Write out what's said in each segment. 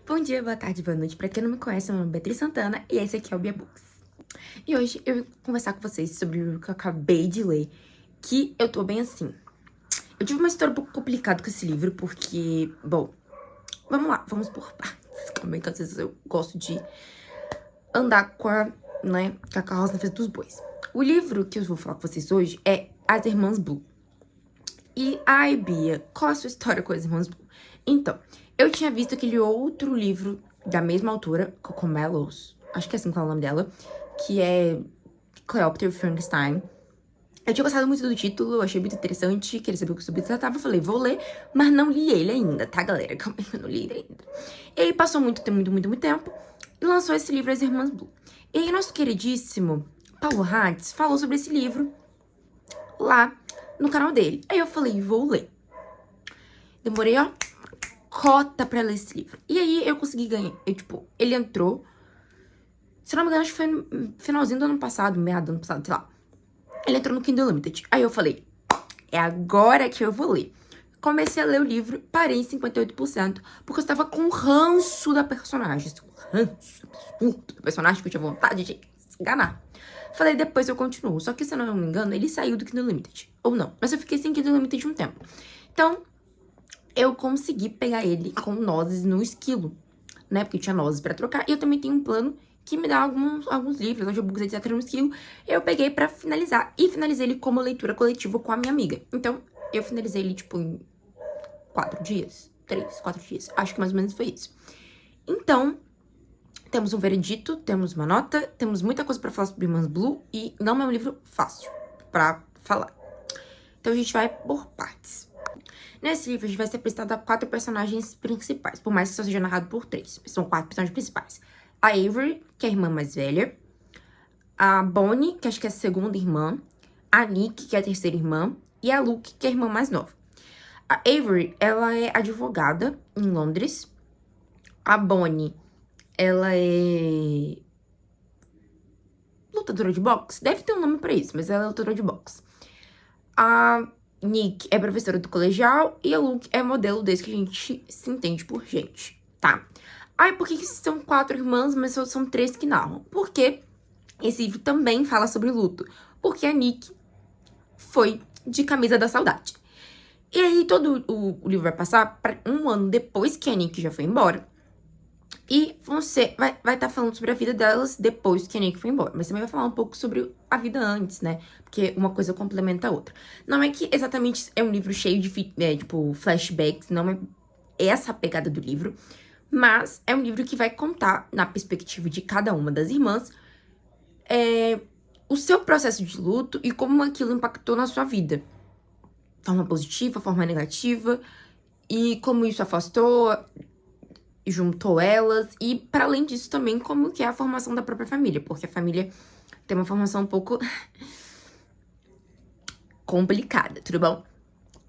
Bom dia, boa tarde, boa noite. Pra quem não me conhece, meu nome é Beatriz Santana e esse aqui é o Bia Books. E hoje eu vim conversar com vocês sobre o livro que eu acabei de ler, que eu tô bem assim. Eu tive uma história um pouco complicada com esse livro, porque, bom, vamos lá, vamos por partes. Calma aí, que às vezes eu gosto de andar com a carroça na frente dos bois. O livro que eu vou falar com vocês hoje é As Irmãs Blue. E, ai, Bia, qual é a sua história com As Irmãs Blue? Então, eu tinha visto aquele outro livro da mesma autora, Cocomelons, acho que é assim que é o nome dela, que é Cleópatra e Frankenstein. Eu tinha gostado muito do título, eu achei muito interessante, queria saber o que o sobre tratava, falei, vou ler, mas não li ele ainda, tá, galera? Calma aí, eu não li ele ainda. E aí passou muito tempo, e lançou esse livro, As Irmãs Blue. E aí nosso queridíssimo Paulo Hatz falou sobre esse livro lá no canal dele. Aí eu falei, vou ler. Demorei, ó, cota pra ler esse livro. E aí eu consegui ganhar, ele entrou, se não me engano, acho que foi no finalzinho do ano passado, meado do ano passado, sei lá. Ele entrou no Kindle Unlimited. Aí eu falei, é agora que eu vou ler. Comecei a ler o livro, parei em 58%, porque eu estava com ranço da personagem. Ranço absurdo da personagem, que eu tinha vontade de se enganar. Falei, depois eu continuo. Só que, se eu não me engano, ele saiu do Kindle Unlimited. Ou não. Mas eu fiquei sem Kindle Unlimited um tempo. Então, eu consegui pegar ele com nozes no esquilo, né? Porque tinha nozes pra trocar. E eu também tenho um plano que me dá alguns livros, audiobooks, etc. no esquilo. Eu peguei pra finalizar. E finalizei ele como leitura coletiva com a minha amiga. Então, eu finalizei ele, em 4 dias. 3, 4 dias. Acho que mais ou menos foi isso. Então, temos um veredito, temos uma nota, temos muita coisa pra falar sobre Irmãs Blue. E não é um livro fácil pra falar. Então, a gente vai por partes. Nesse livro, a gente vai ser apresentado a 4 personagens principais, por mais que só seja narrado por 3. São 4 personagens principais. A Avery, que é a irmã mais velha. A Bonnie, que acho que é a segunda irmã. A Nick, que é a terceira irmã. E a Luke, que é a irmã mais nova. A Avery, ela é advogada em Londres. A Bonnie, ela é lutadora de boxe. Deve ter um nome pra isso, mas ela é lutadora de boxe. A Nick é professora do colegial e a Luke é modelo desde que a gente se entende por gente, tá? Ai, por que são 4 irmãs, mas só são 3 que narram? Porque esse livro também fala sobre luto. Porque a Nick foi de camisa da saudade. E aí todo o livro vai passar para um ano depois que a Nick já foi embora. E você vai estar falando sobre a vida delas depois que a Nick foi embora. Mas também vai falar um pouco sobre a vida antes, né? Porque uma coisa complementa a outra. Não é que exatamente é um livro cheio de, flashbacks. Não é essa a pegada do livro. Mas é um livro que vai contar, na perspectiva de cada uma das irmãs, o seu processo de luto e como aquilo impactou na sua vida. Forma positiva, forma negativa. E como isso afastou, juntou elas, e para além disso também como que é a formação da própria família, porque a família tem uma formação um pouco complicada, tudo bom?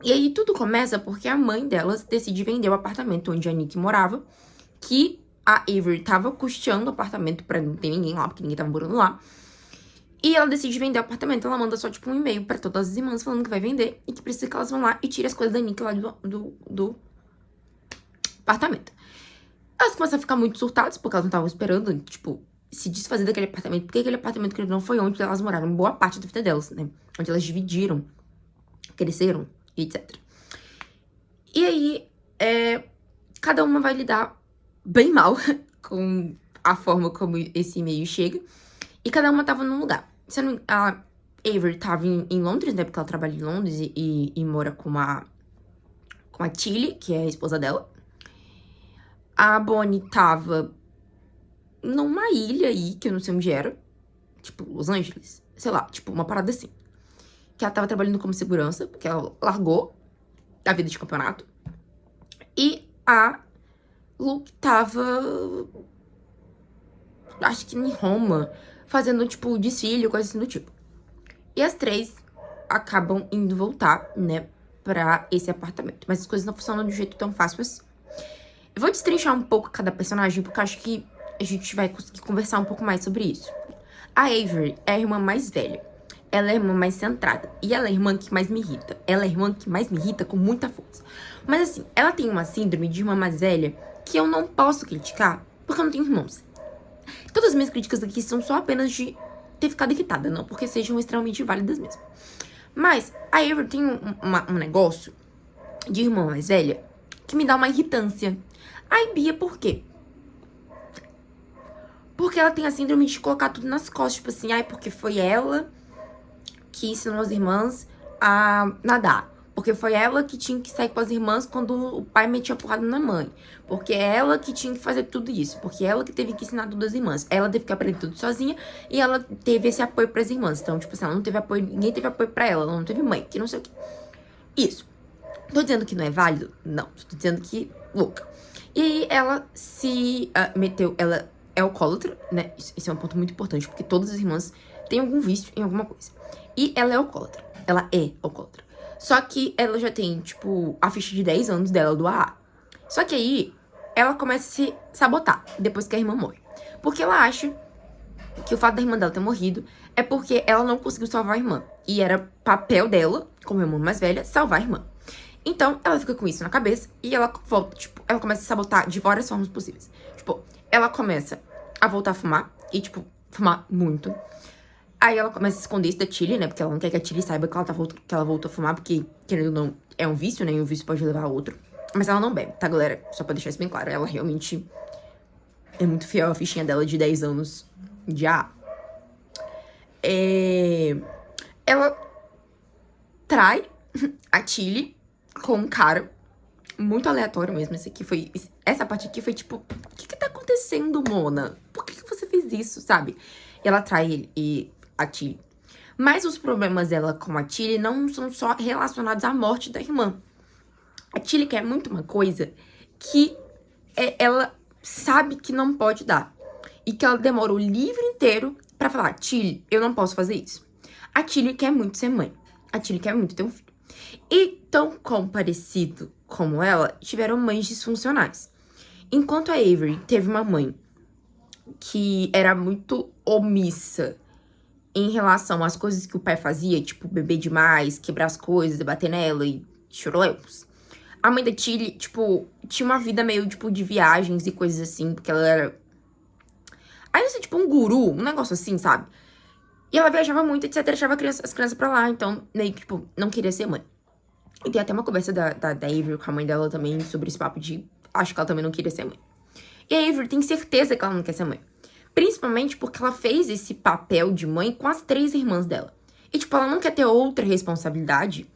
E aí tudo começa porque a mãe delas decide vender o apartamento onde a Nick morava, que a Avery tava custeando o apartamento pra não ter ninguém lá, porque ninguém tava morando lá. E ela decide vender o apartamento, ela manda só, um e-mail pra todas as irmãs falando que vai vender e que precisa que elas vão lá e tirem as coisas da Nick lá do apartamento. Elas começam a ficar muito surtadas, porque elas não estavam esperando, se desfazer daquele apartamento. Porque aquele apartamento que não foi onde elas moraram boa parte da vida delas, né? Onde elas dividiram, cresceram, etc. E aí, cada uma vai lidar bem mal com a forma como esse e-mail chega. E cada uma tava num lugar. A Avery tava em Londres, né? Porque ela trabalha em Londres e mora com a Tilly, que é a esposa dela. A Bonnie tava numa ilha aí, que eu não sei onde era. Los Angeles. Sei lá, uma parada assim. Que ela tava trabalhando como segurança, porque ela largou a vida de campeonato. E a Luke tava, acho que em Roma, fazendo, desfile, coisa assim do tipo. E as 3 acabam indo voltar, né, pra esse apartamento. Mas as coisas não funcionam de um jeito tão fácil assim. Eu vou destrinchar um pouco cada personagem, porque eu acho que a gente vai conseguir conversar um pouco mais sobre isso. A Avery é a irmã mais velha. Ela é a irmã mais centrada. E ela é a irmã que mais me irrita. Ela é a irmã que mais me irrita com muita força. Mas assim, ela tem uma síndrome de irmã mais velha que eu não posso criticar, porque eu não tenho irmãos. Todas as minhas críticas aqui são só apenas de ter ficado irritada, não porque sejam extremamente válidas mesmo. Mas a Avery tem um negócio de irmã mais velha que me dá uma irritância. Ai, Bia, por quê? Porque ela tem a síndrome de colocar tudo nas costas. Tipo assim, ai, porque foi ela que ensinou as irmãs a nadar. Porque foi ela que tinha que sair com as irmãs quando o pai metia porrada na mãe. Porque é ela que tinha que fazer tudo isso. Porque é ela que teve que ensinar tudo às irmãs. Ela teve que aprender tudo sozinha e ela teve esse apoio pras irmãs. Então, tipo assim, ela não teve apoio, ninguém teve apoio pra ela não teve mãe, que não sei o que. Isso. Tô dizendo que não é válido? Não. Tô dizendo que louca. E aí ela se meteu, ela é alcoólatra, né? Esse é um ponto muito importante, porque todas as irmãs têm algum vício em alguma coisa. E ela é alcoólatra. Ela é alcoólatra. Só que ela já tem, tipo, a ficha de 10 anos dela do AA. Só que aí, ela começa a se sabotar depois que a irmã morre. Porque ela acha que o fato da irmã dela ter morrido é porque ela não conseguiu salvar a irmã. E era papel dela, como irmã mais velha, salvar a irmã. Então, ela fica com isso na cabeça e ela volta, tipo, ela começa a sabotar de várias formas possíveis. Tipo, ela começa a voltar a fumar e, tipo, fumar muito. Aí ela começa a esconder isso da Tilly, né? Porque ela não quer que a Tilly saiba que ela voltou a fumar, porque, querendo ou não, é um vício, né? E um vício pode levar a outro. Mas ela não bebe, tá, galera? Só pra deixar isso bem claro. Ela realmente é muito fiel à fichinha dela de 10 anos de A. Ela trai a Tilly com um cara muito aleatório mesmo. Essa parte aqui foi tipo, o que tá acontecendo, Mona? Por que você fez isso, sabe? E ela trai ele e a Tilly. Mas os problemas dela com a Tilly não são só relacionados à morte da irmã. A Tilly quer muito uma coisa que ela sabe que não pode dar. E que ela demora o livro inteiro pra falar, Tilly, eu não posso fazer isso. A Tilly quer muito ser mãe. A Tilly quer muito ter um filho. E tão parecido como ela, tiveram mães disfuncionais. Enquanto a Avery teve uma mãe que era muito omissa em relação às coisas que o pai fazia, tipo, beber demais, quebrar as coisas, bater nela e chorolepos. A mãe da Tilly, tipo, tinha uma vida meio, tipo, de viagens e coisas assim, porque ela era... Aí, assim, tipo, um guru, um negócio assim, sabe? E ela viajava muito, etc, deixava as crianças pra lá, então, meio que, tipo, não queria ser mãe. E tem até uma conversa da Avery com a mãe dela também sobre esse papo de... Acho que ela também não queria ser mãe. E a Avery tem certeza que ela não quer ser mãe. Principalmente porque ela fez esse papel de mãe com as 3 irmãs dela. E, tipo, ela não quer ter outra responsabilidade,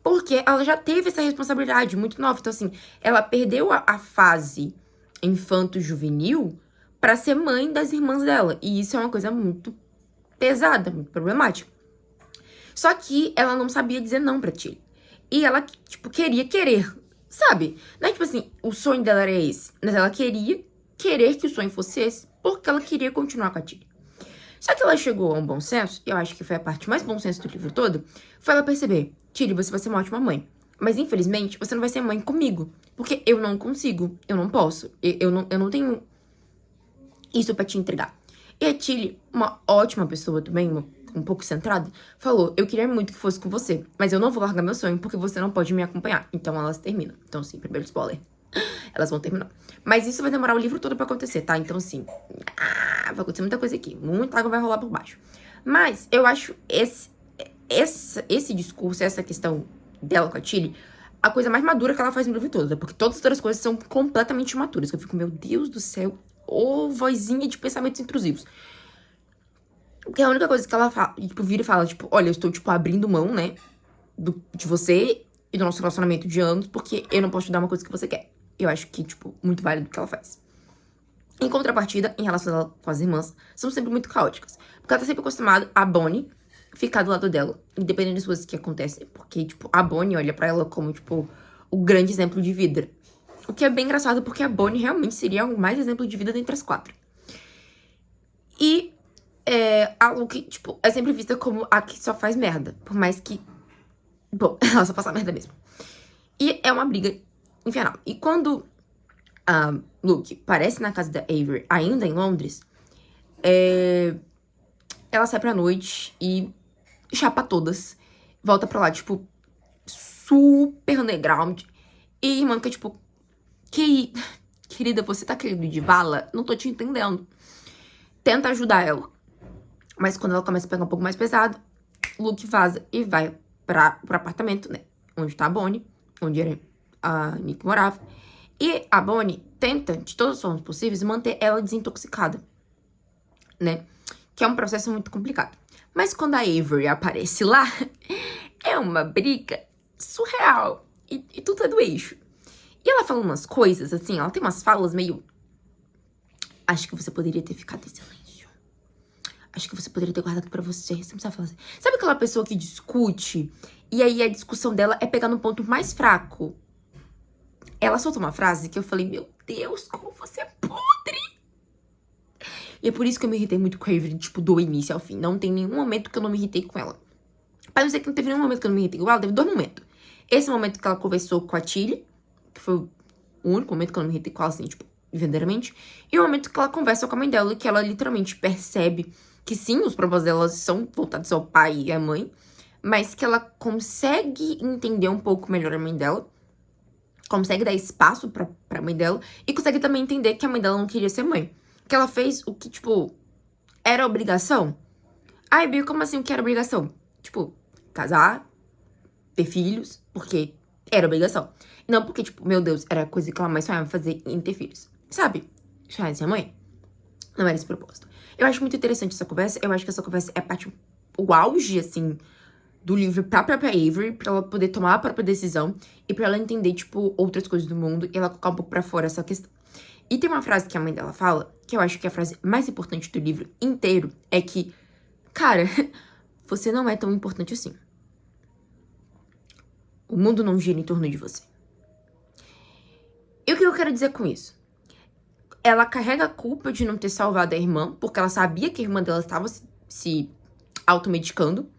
porque ela já teve essa responsabilidade muito nova. Então, assim, ela perdeu a fase infanto-juvenil pra ser mãe das irmãs dela. E isso é uma coisa muito pesada, muito problemática. Só que ela não sabia dizer não pra Tilly. E ela, tipo, querer, sabe? Não é tipo assim, o sonho dela era esse. Mas ela querer que o sonho fosse esse, porque ela queria continuar com a Tilly. Só que ela chegou a um bom senso, e eu acho que foi a parte mais bom senso do livro todo, foi ela perceber, Tilly, você vai ser uma ótima mãe. Mas, infelizmente, você não vai ser mãe comigo. Porque eu não consigo, eu não posso, eu não tenho isso pra te entregar. E a Tilly, uma ótima pessoa também, um pouco centrada, falou, eu queria muito que fosse com você, mas eu não vou largar meu sonho porque você não pode me acompanhar. Então elas terminam. Então, sim, primeiro spoiler. Elas vão terminar. Mas isso vai demorar o livro todo pra acontecer, tá? Então, assim, vai acontecer muita coisa aqui. Muita água vai rolar por baixo. Mas eu acho esse discurso, essa questão dela com a Tilly, a coisa mais madura que ela faz no livro todo. Porque todas as outras coisas são completamente imaturas. Eu fico, meu Deus do céu, ô vozinha de pensamentos intrusivos. Porque a única coisa que ela fala, tipo, vira e fala, tipo, olha, eu estou, tipo, abrindo mão, né, de você e do nosso relacionamento de anos, porque eu não posso te dar uma coisa que você quer. Eu acho que, tipo, muito válido o que ela faz. Em contrapartida, em relação a ela com as irmãs, são sempre muito caóticas. Porque ela tá sempre acostumada a Bonnie ficar do lado dela, independente das coisas que acontecem. Porque, tipo, a Bonnie olha pra ela como, tipo, o grande exemplo de vida. O que é bem engraçado, porque a Bonnie realmente seria o mais exemplo de vida dentre as 4. E a Luke, tipo, é sempre vista como a que só faz merda. Por mais que... Bom, ela só passa merda mesmo. E é uma briga infernal. E quando a Luke aparece na casa da Avery, ainda em Londres, ela sai pra noite e chapa todas. Volta pra lá, tipo, super underground. E a irmã fica, tipo, que querida, você tá querendo ir de vala? Não tô te entendendo. Tenta ajudar ela. Mas quando ela começa a pegar um pouco mais pesado, Luke vaza e vai pro apartamento, né? Onde tá a Bonnie, onde a Nick morava. E a Bonnie tenta, de todas as formas possíveis, manter ela desintoxicada, né? Que é um processo muito complicado. Mas quando a Avery aparece lá, é uma briga surreal. E tudo é do eixo. E ela fala umas coisas, assim, ela tem umas falas meio... Acho que você poderia ter ficado em silêncio. Acho que você poderia ter guardado pra você. Você não precisa falar assim. Sabe aquela pessoa que discute e aí a discussão dela é pegar no ponto mais fraco? Ela soltou uma frase que eu falei, meu Deus, como você é podre! E é por isso que eu me irritei muito com a Avery, tipo, do início ao fim. Não tem nenhum momento que eu não me irritei com ela. Pra dizer que não teve nenhum momento que eu não me irritei com ela, teve 2 momentos. Esse momento que ela conversou com a Tilly, que foi o único momento que eu não me irritei com ela, assim, tipo, verdadeiramente. E o momento que ela conversa com a mãe dela, que ela literalmente percebe que sim, os problemas dela são voltados ao pai e à mãe, mas que ela consegue entender um pouco melhor a mãe dela, consegue dar espaço pra mãe dela, e consegue também entender que a mãe dela não queria ser mãe. Que ela fez o que, tipo, era obrigação. Ai, Bill, como assim o que era obrigação? Tipo, casar, ter filhos, porque era obrigação. Não porque, tipo, meu Deus, era a coisa que ela mais sonhava fazer em ter filhos. Sabe? Sonhar em ser mãe. Não era esse propósito. Eu acho muito interessante essa conversa. Eu acho que essa conversa é parte, o auge, assim, do livro pra própria Avery, pra ela poder tomar a própria decisão e pra ela entender, tipo, outras coisas do mundo e ela colocar um pouco pra fora essa questão. E tem uma frase que a mãe dela fala, que eu acho que é a frase mais importante do livro inteiro, é que, cara, você não é tão importante assim. O mundo não gira em torno de você. E o que eu quero dizer com isso? Ela carrega a culpa de não ter salvado a irmã, porque ela sabia que a irmã dela estava se automedicando,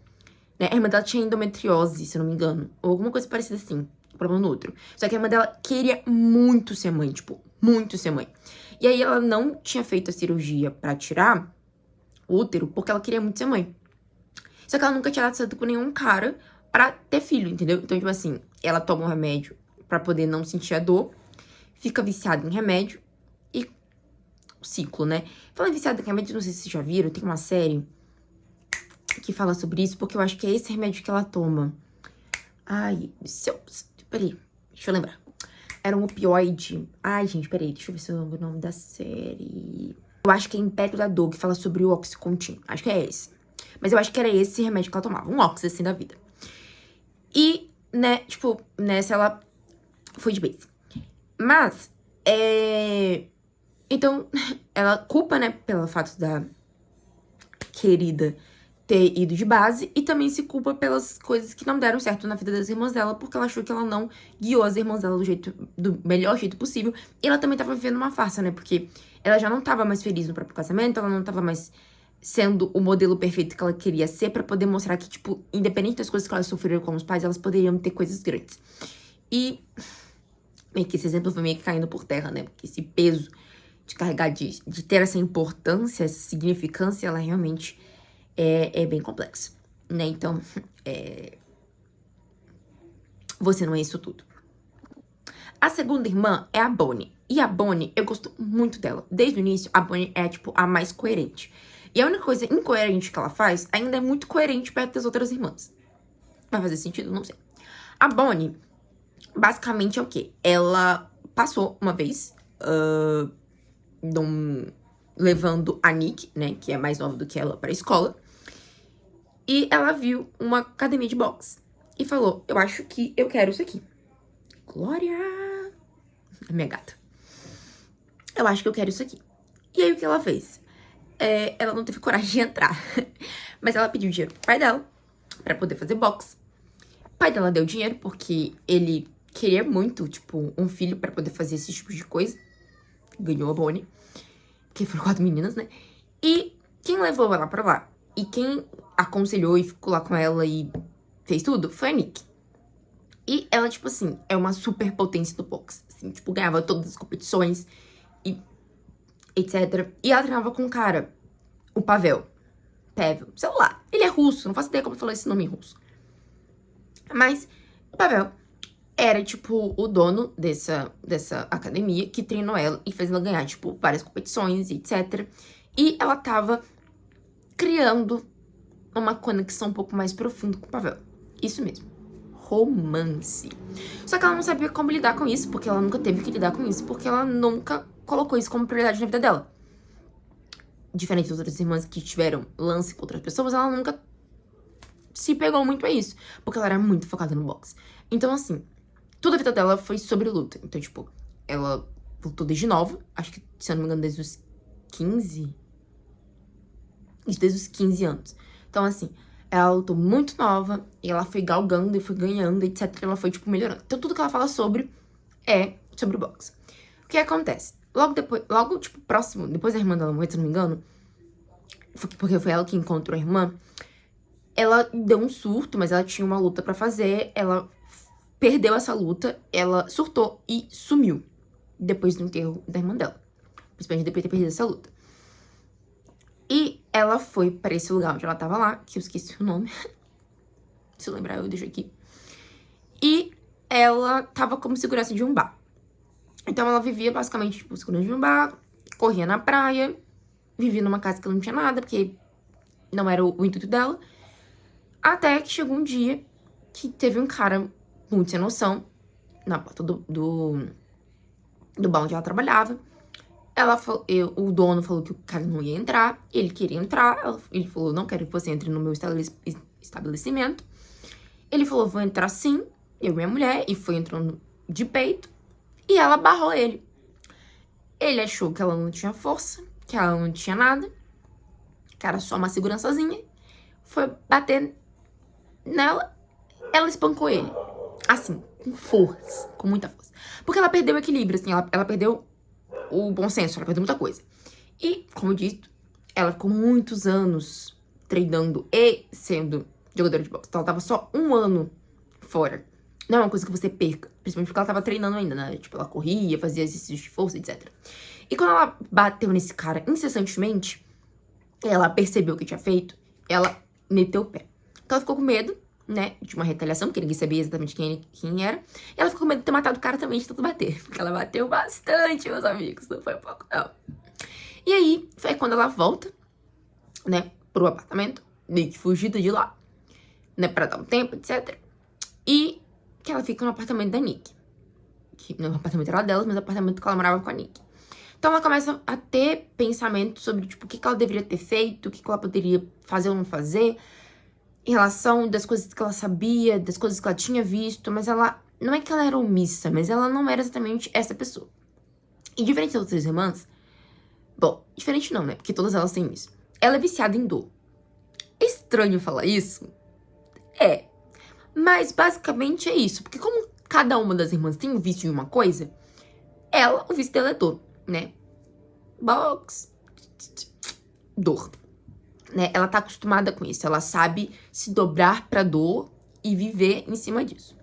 né? A irmã dela tinha endometriose, se eu não me engano, ou alguma coisa parecida assim, um problema no útero. Só que a irmã dela queria muito ser mãe, tipo, muito ser mãe. E aí ela não tinha feito a cirurgia pra tirar o útero, porque ela queria muito ser mãe. Só que ela nunca tinha dado certo com nenhum cara pra ter filho, entendeu? Então, tipo assim, ela toma um remédio pra poder não sentir a dor, fica viciada em remédio e o ciclo, né? Falando em viciada em remédio, não sei se vocês já viram, tem uma série que fala sobre isso, porque eu acho que é esse remédio que ela toma. Ai, peraí, deixa eu lembrar. Era um opioide. Ai, gente, peraí, deixa eu ver se eu lembro o nome da série. Eu acho que é Império da Dor, que fala sobre o Oxycontin. Acho que é esse. Mas eu acho que era esse remédio que ela tomava. Um Oxy, assim, da vida. E, né, tipo, nessa ela foi de base. Mas, então, ela culpa, né, pelo fato da querida ter ido de base. E também se culpa pelas coisas que não deram certo na vida das irmãs dela. Porque ela achou que ela não guiou as irmãs dela do melhor jeito possível. E ela também tava vivendo uma farsa, né? Porque ela já não tava mais feliz no próprio casamento. Ela não tava mais sendo o modelo perfeito que ela queria ser, pra poder mostrar que, tipo, independente das coisas que elas sofreram com os pais, elas poderiam ter coisas grandes. E meio que esse exemplo foi meio que caindo por terra, né? Porque esse peso de carregar, de ter essa importância, essa significância, ela realmente é bem complexa, né? Então, você não é isso tudo. A segunda irmã é a Bonnie. E a Bonnie, eu gosto muito dela. Desde o início, a Bonnie é, tipo, a mais coerente. E a única coisa incoerente que ela faz ainda é muito coerente perto das outras irmãs. Vai fazer sentido? Não sei. A Bonnie, basicamente, é o quê? Ela passou uma vez levando a Nick, né, que é mais nova do que ela, pra escola. E ela viu uma academia de boxe. E falou, eu acho que eu quero isso aqui. Glória! A minha gata. Eu acho que eu quero isso aqui. E aí, o que ela fez? Ela não teve coragem de entrar. Mas ela pediu dinheiro pro pai dela pra poder fazer boxe. O pai dela deu dinheiro porque ele queria muito, tipo, um filho pra poder fazer esse tipo de coisa. Ganhou a Bonnie. Porque foram 4 meninas, né? E quem levou ela pra lá? E quem aconselhou e ficou lá com ela e fez tudo foi a Nick. E ela, tipo assim, é uma super potência do boxe. Assim, tipo, ganhava todas as competições e etc. E ela treinava com um cara, o Pavel, sei lá. Ele é russo, não faço ideia como falar esse nome em russo. Mas o Pavel era, tipo, o dono dessa academia que treinou ela e fez ela ganhar, tipo, várias competições, etc. E ela tava criando uma conexão um pouco mais profunda com o Pavel. Isso mesmo. Romance. Só que ela não sabia como lidar com isso, porque ela nunca teve que lidar com isso, porque ela nunca colocou isso como prioridade na vida dela. Diferente das outras irmãs que tiveram lance com outras pessoas, ela nunca se pegou muito a isso, porque ela era muito focada no boxe. Então, assim, toda a vida dela foi sobre luta. Então, tipo, ela lutou desde nova, acho que, se eu não me engano, desde os 15. Isso, desde os 15 anos. Então, assim, ela lutou muito nova, e ela foi galgando e foi ganhando, etc. Ela foi, tipo, melhorando. Então, tudo que ela fala sobre é sobre o boxe. O que acontece? Logo depois, tipo, próximo, depois da irmã dela morrer, se eu não me engano, porque foi ela que encontrou a irmã, ela deu um surto, mas ela tinha uma luta pra fazer, ela perdeu essa luta, ela surtou e sumiu depois do enterro da irmã dela. Principalmente depois de ter perdido essa luta. E ela foi pra esse lugar onde ela tava lá, que eu esqueci o nome. Se eu lembrar, eu deixo aqui. E ela tava como segurança de um bar. Então ela vivia basicamente, tipo, segurança de um bar, corria na praia, vivia numa casa que não tinha nada, porque não era o intuito dela. Até que chegou um dia que teve um cara muito sem noção na porta do bar onde ela trabalhava. O dono falou que o cara não ia entrar, ele queria entrar, ele falou, não quero que você entre no meu estabelecimento. Ele falou, vou entrar sim, eu e minha mulher, e foi entrando de peito, e ela barrou ele. Ele achou que ela não tinha força, que ela não tinha nada, que era só uma segurançazinha, foi bater nela, ela espancou ele. Assim, com força, com muita força. Porque ela perdeu o equilíbrio, assim, ela perdeu o bom senso, ela perdeu muita coisa. E, como eu disse, ela ficou muitos anos treinando e sendo jogadora de boxe. Então ela tava só um ano fora. Não é uma coisa que você perca, principalmente porque ela tava treinando ainda, né? Tipo, ela corria, fazia exercícios de força, etc. E quando ela bateu nesse cara incessantemente, ela percebeu o que tinha feito, ela meteu o pé. Então ela ficou com medo, né, de uma retaliação, porque ninguém sabia exatamente quem era. E ela ficou com medo de ter matado o cara também, de tanto bater. Porque ela bateu bastante, meus amigos, não foi pouco, não. E aí, foi quando ela volta, né, pro apartamento, meio que fugida de lá, né, pra dar um tempo, etc. E que ela fica no apartamento da Nick. Que não, o apartamento era dela, mas o apartamento que ela morava com a Nick. Então ela começa a ter pensamentos sobre, tipo, o que ela deveria ter feito, o que ela poderia fazer ou não fazer, em relação das coisas que ela sabia, das coisas que ela tinha visto, mas ela, não é que ela era omissa, mas ela não era exatamente essa pessoa. E diferente das outras irmãs, bom, diferente não, né, porque todas elas têm isso. Ela é viciada em dor. É estranho falar isso? É. Mas basicamente é isso, porque como cada uma das irmãs tem um vício em uma coisa, o vício dela é dor, né? Boxe, dor. Né? Ela tá acostumada com isso, ela sabe se dobrar pra dor e viver em cima disso.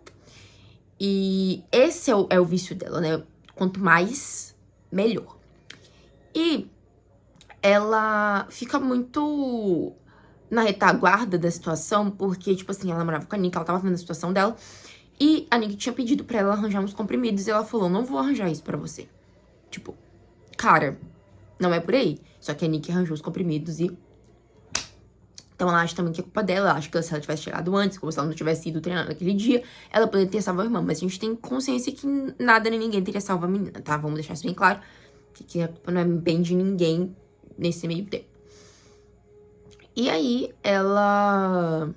E esse é o vício dela, né? Quanto mais, melhor. E ela fica muito na retaguarda da situação, porque, tipo assim, ela morava com a Nick, ela tava vendo a situação dela, e a Nick tinha pedido pra ela arranjar uns comprimidos, e ela falou, não vou arranjar isso pra você. Tipo, cara, não é por aí. Só que a Nick arranjou os comprimidos e... Então ela acha também que é culpa dela, ela acha que se ela tivesse chegado antes, como se ela não tivesse ido treinar naquele dia, ela poderia ter salvo a irmã. Mas a gente tem consciência que nada nem ninguém teria salvo a menina, tá? Vamos deixar isso bem claro, que a culpa não é bem de ninguém nesse meio tempo. E aí ela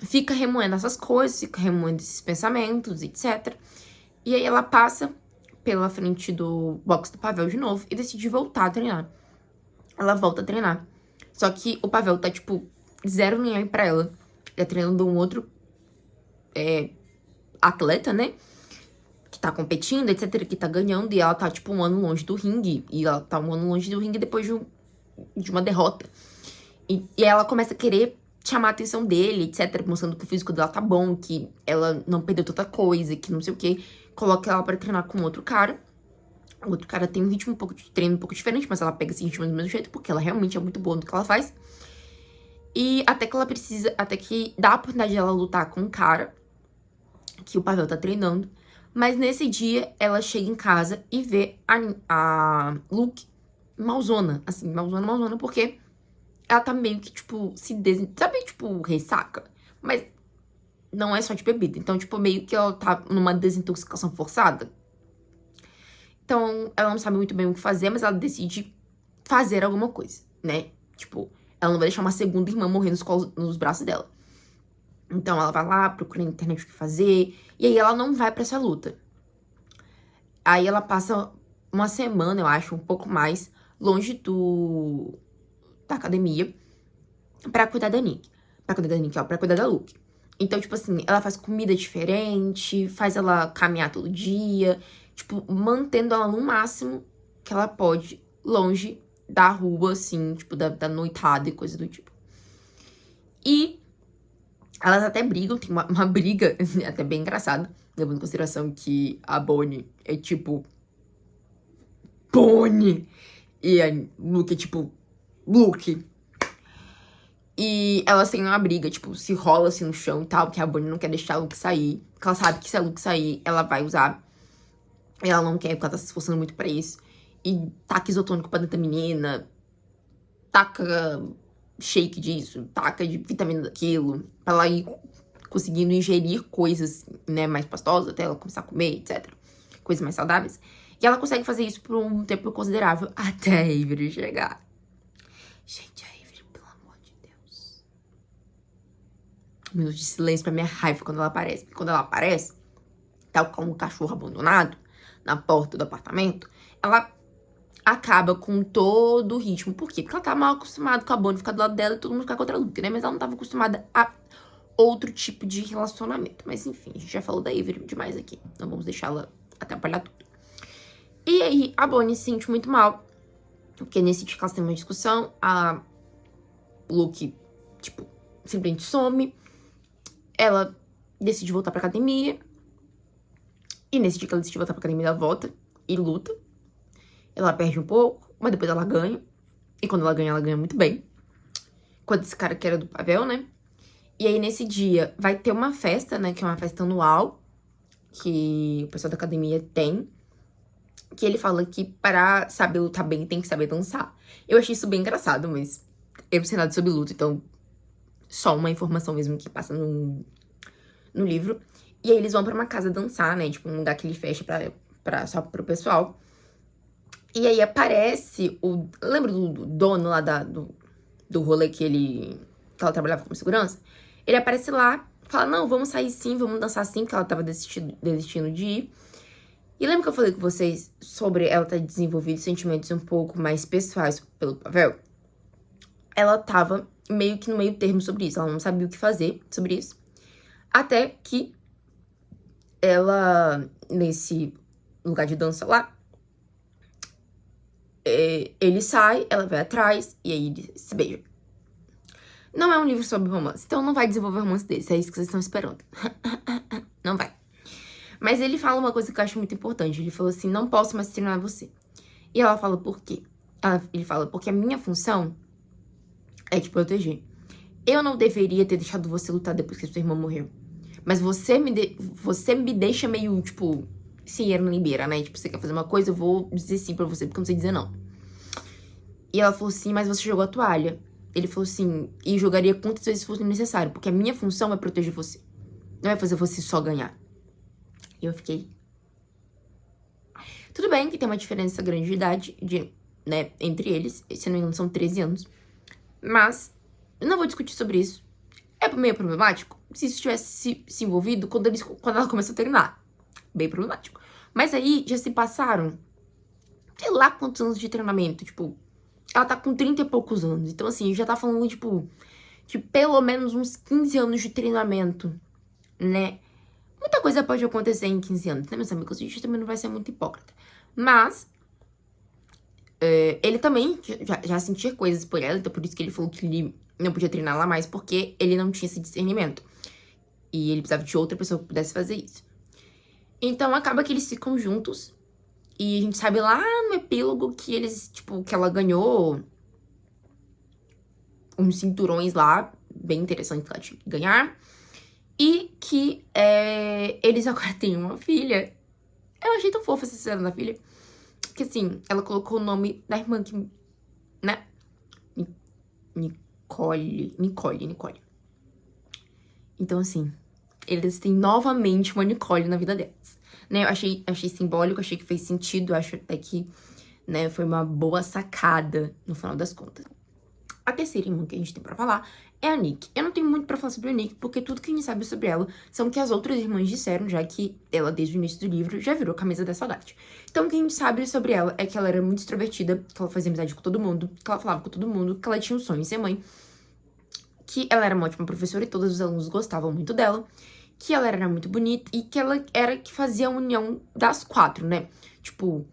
fica remoendo essas coisas, fica remoendo esses pensamentos, etc. E aí ela passa pela frente do box do Pavel de novo e decide voltar a treinar. Ela volta a treinar. Só que o Pavel tá, tipo, zero nem aí pra ela. Ele tá treinando um outro atleta, né? Que tá competindo, etc, que tá ganhando. E ela tá, tipo, um ano longe do ringue. E ela tá um ano longe do ringue depois de uma derrota. E ela começa a querer chamar a atenção dele, etc, mostrando que o físico dela tá bom, que ela não perdeu tanta coisa, que não sei o quê. Coloca ela pra treinar com outro cara. O outro cara tem um ritmo de treino um pouco diferente, mas ela pega esse ritmo do mesmo jeito, porque ela realmente é muito boa no que ela faz. E até que dá a oportunidade de ela lutar com um cara. que o Pavel tá treinando. Mas nesse dia, ela chega em casa e vê a Luke malzona, assim, malzona, porque ela tá meio que, tipo, sabe, tipo, ressaca? Mas não é só de bebida. Então, tipo, meio que ela tá numa desintoxicação forçada. Então, ela não sabe muito bem o que fazer, mas ela decide fazer alguma coisa, né? Tipo, ela não vai deixar uma segunda irmã morrer nos braços dela. Então, ela vai lá, procura na internet o que fazer, e aí ela não vai pra essa luta. Aí ela passa uma semana, eu acho, um pouco mais, longe da academia, pra cuidar da Nick. Pra cuidar da Nick, ó, pra cuidar da Luke. Então, tipo assim, ela faz comida diferente, faz ela caminhar todo dia, tipo, mantendo ela no máximo que ela pode, longe da rua, assim, tipo, da noitada e coisa do tipo. E elas até brigam, tem uma briga até bem engraçada, levando em consideração que a Bonnie é tipo Bonnie e a Luke é tipo Luke. E elas têm uma briga, tipo, se rola assim no chão e tal, porque a Bonnie não quer deixar a Luke sair. Porque ela sabe que se a Luke sair, ela vai usar. E ela não quer, porque ela tá se esforçando muito pra isso. E taca isotônico pra dentro da menina. Taca shake disso, taca de vitamina daquilo. Pra ela ir conseguindo ingerir coisas, né, mais pastosas, até ela começar a comer, etc. Coisas mais saudáveis. E ela consegue fazer isso por um tempo considerável, até a Avery chegar. Gente, a Avery, pelo amor de Deus. Um minuto de silêncio pra minha raiva quando ela aparece. Porque quando ela aparece, tal como um cachorro abandonado, na porta do apartamento, ela acaba com todo o ritmo. Por quê? Porque ela tá mal acostumada com a Bonnie ficar do lado dela e todo mundo ficar contra a Luke, né? Mas ela não tava acostumada a outro tipo de relacionamento. Mas enfim, a gente já falou da Avery demais aqui. Não vamos deixá-la atrapalhar tudo. E aí, a Bonnie se sente muito mal. Porque nesse dia que elas têm uma discussão, a Luke, tipo, simplesmente some. Ela decide voltar pra academia. E nesse dia que ela decide voltar pra academia, ela volta e luta. Ela perde um pouco, mas depois ela ganha. E quando ela ganha muito bem. Quando esse cara que era do Pavel, né? E aí, nesse dia, vai ter uma festa, né? Que é uma festa anual. Que o pessoal da academia tem. Que ele fala que para saber lutar bem, tem que saber dançar. Eu achei isso bem engraçado, mas eu não sei nada sobre luta, então... Só uma informação mesmo que passa no livro. E aí, eles vão pra uma casa dançar, né? Tipo, um lugar que ele fecha só pro pessoal. E aí, aparece o... Lembra do dono lá do rolê que ela trabalhava como segurança? Ele aparece lá, fala, não, vamos sair sim, vamos dançar sim, porque ela tava desistindo de ir. E lembra que eu falei com vocês sobre ela ter desenvolvido sentimentos um pouco mais pessoais pelo Pavel? Ela tava meio que no meio termo sobre isso, ela não sabia o que fazer sobre isso. Até que ela, nesse lugar de dança lá, ele sai, ela vai atrás, e aí eles se beijam. Não é um livro sobre romance, então não vai desenvolver romance desse, é isso que vocês estão esperando. Não vai. Mas ele fala uma coisa que eu acho muito importante. Ele falou assim, não posso mais treinar você. E ela fala, por quê? Ele fala, porque a minha função é te proteger. Eu não deveria ter deixado você lutar depois que a sua irmã morreu. Mas você me deixa meio, tipo, sim, era libeira, né? Tipo, você quer fazer uma coisa, eu vou dizer sim pra você, porque eu não sei dizer não. E ela falou assim, mas você jogou a toalha. Ele falou assim, e jogaria quantas vezes fosse necessário, porque a minha função é proteger você. Não é fazer você só ganhar. E eu fiquei... Tudo bem que tem uma diferença grande de idade, né, entre eles. Se não me engano, são 13 anos. Mas, eu não vou discutir sobre isso. É meio problemático se isso tivesse se envolvido quando ela começou a treinar. Bem problemático. Mas aí, já se passaram, sei lá quantos anos de treinamento. Tipo, ela tá com 30 e poucos anos. Então, assim, já tá falando, tipo, de pelo menos uns 15 anos de treinamento, né? Muita coisa pode acontecer em 15 anos, né, meus amigos? A gente também não vai ser muito hipócrita. Mas, ele também já sentia coisas por ela, então por isso que ele falou que ele não podia treinar lá mais, porque ele não tinha esse discernimento. E ele precisava de outra pessoa que pudesse fazer isso. Então, acaba que eles ficam juntos. E a gente sabe lá no epílogo que eles, tipo, que ela ganhou uns cinturões lá, bem interessantes que ela tinha que ganhar. E que eles agora têm uma filha. Eu achei tão fofa essa cena da filha. Que assim, ela colocou o nome da irmã que, né? Nicole. Então, assim, eles têm novamente uma Nicole na vida delas. Né? Eu achei simbólico, achei que fez sentido. Acho até que, né, foi uma boa sacada no final das contas. A terceira irmã que a gente tem pra falar é a Nick. Eu não tenho muito pra falar sobre a Nick, porque tudo que a gente sabe sobre ela são que as outras irmãs disseram, já que ela, desde o início do livro, já virou camisa da saudade. Então, o que a gente sabe sobre ela é que ela era muito extrovertida, que ela fazia amizade com todo mundo, que ela falava com todo mundo, que ela tinha um sonho em ser mãe, que ela era uma ótima professora e todos os alunos gostavam muito dela, que ela era muito bonita e que ela era que fazia a união das quatro, né? Tipo,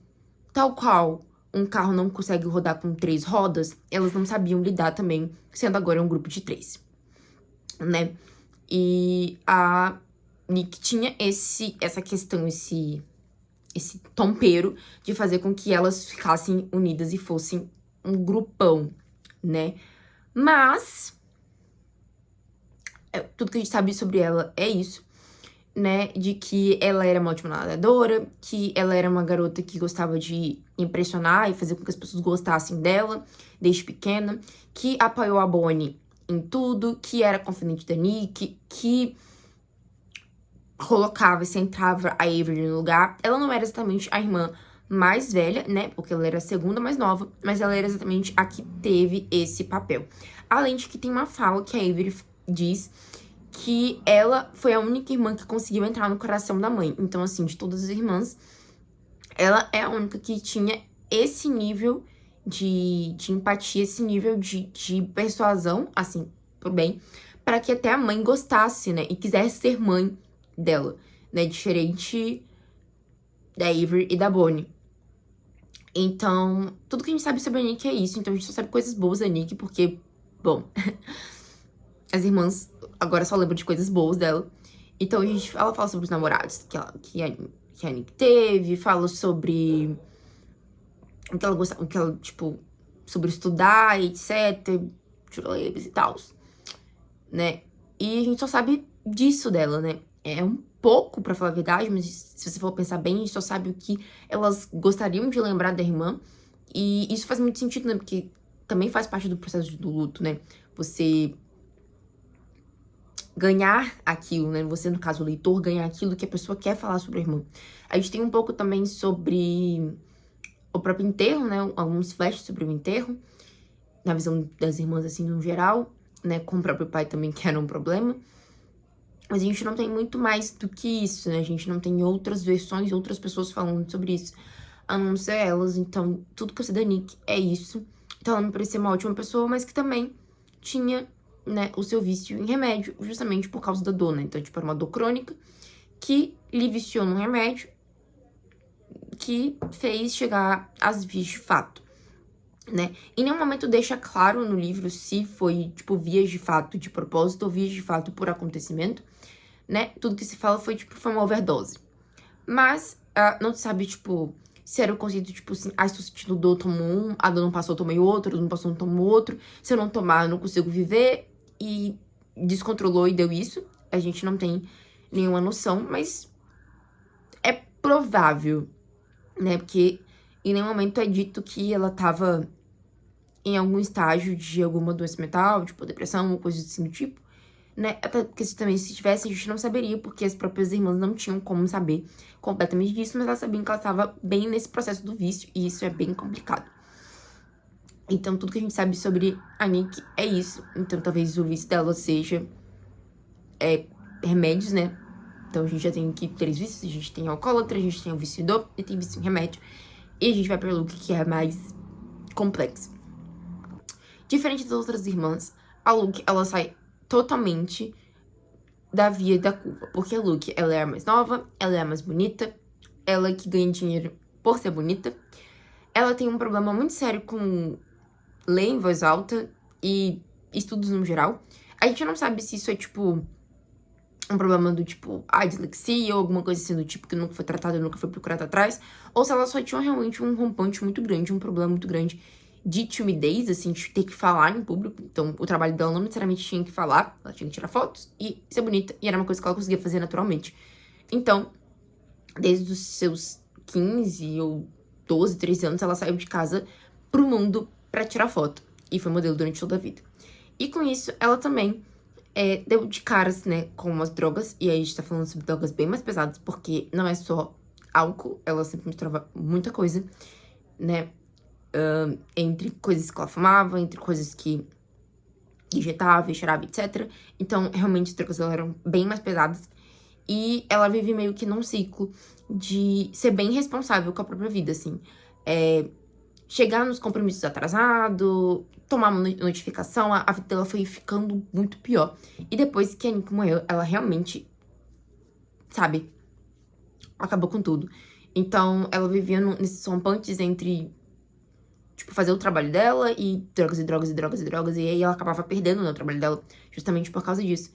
tal qual um carro não consegue rodar com 3 rodas, elas não sabiam lidar também, sendo agora um grupo de 3, né? E a Nick tinha essa questão, esse tompeiro de fazer com que elas ficassem unidas e fossem um grupão, né? Mas tudo que a gente sabe sobre ela é isso, né, de que ela era uma ótima nadadora, que ela era uma garota que gostava de impressionar e fazer com que as pessoas gostassem dela desde pequena, que apoiou a Bonnie em tudo, que era confidente da Nick, que colocava e centrava a Avery no lugar. Ela não era exatamente a irmã mais velha, né, porque ela era a segunda mais nova, mas ela era exatamente a que teve esse papel. Além de que tem uma fala que a Avery diz que ela foi a única irmã que conseguiu entrar no coração da mãe. Então, assim, de todas as irmãs, ela é a única que tinha esse nível de empatia, esse nível de persuasão, assim, pro bem, para que até a mãe gostasse, né, e quisesse ser mãe dela, né, diferente da Avery e da Bonnie. Então, tudo que a gente sabe sobre a Nick é isso. Então, a gente só sabe coisas boas da Nick, porque, bom, as irmãs agora só lembram de coisas boas dela. Então, ela fala sobre os namorados que a Nick teve, fala sobre o que ela gostava, o que ela, tipo, sobre estudar, etc, churrascos e tal, né? E a gente só sabe disso dela, né? É um pouco, pra falar a verdade, mas se você for pensar bem, a gente só sabe o que elas gostariam de lembrar da irmã. E isso faz muito sentido, né? Porque também faz parte do processo do luto, né? Você ganhar aquilo, né? Você, no caso, o leitor, ganhar aquilo que a pessoa quer falar sobre a irmã. A gente tem um pouco também sobre o próprio enterro, né? Alguns flashes sobre o enterro, na visão das irmãs, assim, no geral, né? Com o próprio pai também, que era um problema. Mas a gente não tem muito mais do que isso, né? A gente não tem outras versões, outras pessoas falando sobre isso, a não ser elas. Então, tudo que eu sei da Nick é isso. Então, ela me parecia uma ótima pessoa, mas que também tinha, né, o seu vício em remédio, justamente por causa da dor, né? Então, tipo, era uma dor crônica que lhe viciou num remédio que fez chegar às vias de fato, né? Em nenhum momento deixa claro no livro se foi, tipo, vias de fato de propósito ou vias de fato por acontecimento, né? Tudo que se fala foi, tipo, foi uma overdose. Mas não se sabe, tipo, se era o conceito, tipo assim, estou sentindo dor, tomo um, a dor não passou, tomei outro, não passou, não tomo outro, se eu não tomar, eu não consigo viver, e descontrolou e deu isso. A gente não tem nenhuma noção, mas é provável, né? Porque em nenhum momento é dito que ela tava em algum estágio de alguma doença mental, tipo depressão, ou coisa assim do tipo, né? Até porque se tivesse, a gente não saberia, porque as próprias irmãs não tinham como saber completamente disso, mas elas sabiam que ela estava bem nesse processo do vício, e isso é bem complicado. Então, tudo que a gente sabe sobre a Nick é isso. Então, talvez o vício dela seja remédios, né? Então, a gente já tem aqui 3 vícios. A gente tem alcoólatra, a gente tem o vício em dor e tem vício em remédio. E a gente vai pra Luke, que é mais complexo. Diferente das outras irmãs, a Luke, ela sai totalmente da via da curva. Porque a Luke, ela é a mais nova, ela é a mais bonita, ela que ganha dinheiro por ser bonita. Ela tem um problema muito sério com ler em voz alta e estudos no geral. A gente não sabe se isso é, tipo, um problema do tipo, dislexia ou alguma coisa assim do tipo que nunca foi tratado, nunca foi procurado atrás, ou se ela só tinha realmente um rompante muito grande, um problema muito grande de timidez, assim, de ter que falar em público. Então, o trabalho dela não necessariamente tinha que falar, ela tinha que tirar fotos e ser bonita, e era uma coisa que ela conseguia fazer naturalmente. Então, desde os seus 15 ou 12, 13 anos, ela saiu de casa pro mundo pra tirar foto. E foi modelo durante toda a vida. E com isso, ela também deu de caras, né, com as drogas. E aí a gente tá falando sobre drogas bem mais pesadas, porque não é só álcool, ela sempre misturava muita coisa, né? Entre coisas que ela fumava, entre coisas que injetava, cheirava, etc. Então, realmente, as drogas dela eram bem mais pesadas. E ela vive meio que num ciclo de ser bem responsável com a própria vida, assim. Chegar nos compromissos atrasado, tomar uma notificação, a vida dela foi ficando muito pior. E depois que a Nico morreu, ela realmente, sabe, acabou com tudo. Então, ela vivia nesses rompantes entre, tipo, fazer o trabalho dela e drogas e drogas e drogas e drogas. E aí ela acabava perdendo, né, o trabalho dela justamente por causa disso.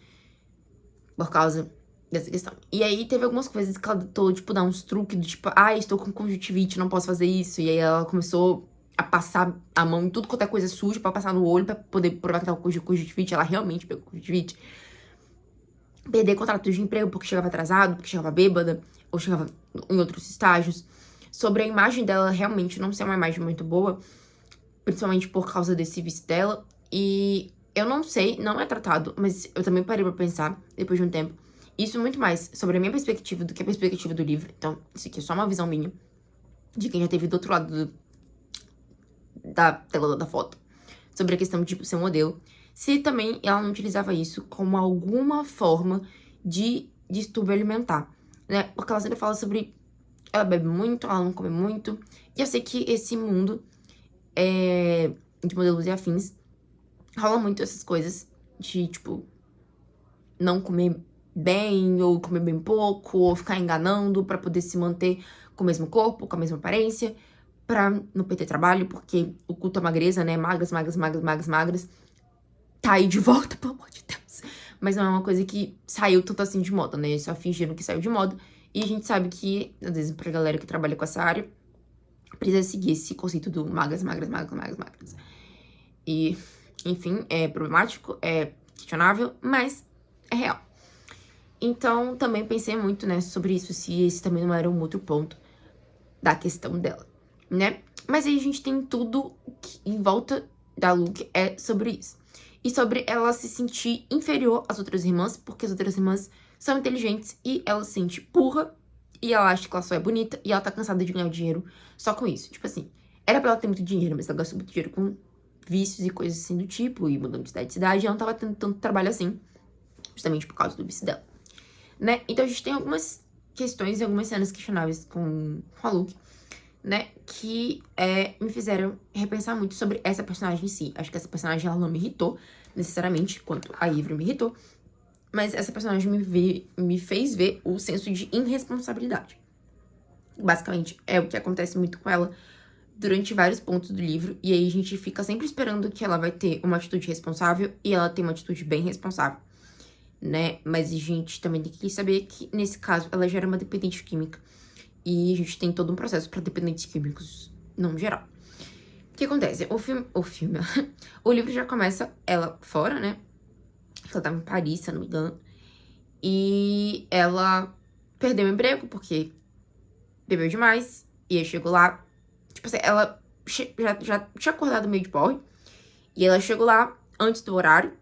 Por causa dessa questão. E aí teve algumas coisas que ela tentou, tipo, dar uns truques do tipo, estou com conjuntivite, não posso fazer isso. E aí ela começou a passar a mão em tudo quanto é coisa suja pra passar no olho pra poder provar que tava com conjuntivite. Ela realmente pegou conjuntivite. Perder contrato de emprego porque chegava atrasado, porque chegava bêbada, ou chegava em outros estágios. Sobre a imagem dela realmente não ser uma imagem muito boa, principalmente por causa desse vício dela. E eu não sei, não é tratado, mas eu também parei pra pensar, depois de um tempo, isso muito mais sobre a minha perspectiva do que a perspectiva do livro. Então, isso aqui é só uma visão minha, de quem já teve do outro lado da tela da foto, sobre a questão de, tipo, ser um modelo. Se também ela não utilizava isso como alguma forma de distúrbio alimentar, né? Porque ela sempre fala sobre, ela bebe muito, ela não come muito. E eu sei que esse mundo de modelos e afins rola muito essas coisas de, tipo, não comer bem, ou comer bem pouco, ou ficar enganando pra poder se manter com o mesmo corpo, com a mesma aparência, pra não perder trabalho, porque o culto à magreza, né, magras, magras, magras, magras, magras, tá aí de volta, pelo amor de Deus. Mas não é uma coisa que saiu tanto assim de moda, né, eles só fingiram que saiu de moda, e a gente sabe que, às vezes, pra galera que trabalha com essa área, precisa seguir esse conceito do magras, magras, magras, magras, magras. E, enfim, é problemático, é questionável, mas é real. Então, também pensei muito, né, sobre isso, se esse também não era um outro ponto da questão dela, né? Mas aí a gente tem tudo que, em volta da Luke é sobre isso. E sobre ela se sentir inferior às outras irmãs, porque as outras irmãs são inteligentes e ela se sente burra, e ela acha que ela só é bonita, e ela tá cansada de ganhar dinheiro só com isso. Tipo assim, era pra ela ter muito dinheiro, mas ela gastou muito dinheiro com vícios e coisas assim do tipo, e mudando de cidade em cidade, e ela não tava tendo tanto trabalho assim, justamente por causa do vício dela, né? Então a gente tem algumas questões e algumas cenas questionáveis com a Luke, né? Que me fizeram repensar muito sobre essa personagem em si. Acho que essa personagem, ela não me irritou necessariamente, quanto a Ivy me irritou, mas essa personagem me fez ver o senso de irresponsabilidade. Basicamente, é o que acontece muito com ela durante vários pontos do livro, e aí a gente fica sempre esperando que ela vai ter uma atitude responsável, e ela tem uma atitude bem responsável, né? Mas a gente também tem que saber que, nesse caso, ela já era uma dependente química, e a gente tem todo um processo para dependentes químicos, não geral. O que acontece? O livro já começa ela fora, né? Ela tava em Paris, se eu não me engano, e ela perdeu o emprego porque bebeu demais, e aí chegou lá, tipo assim, ela já tinha acordado meio de porre, e ela chegou lá antes do horário,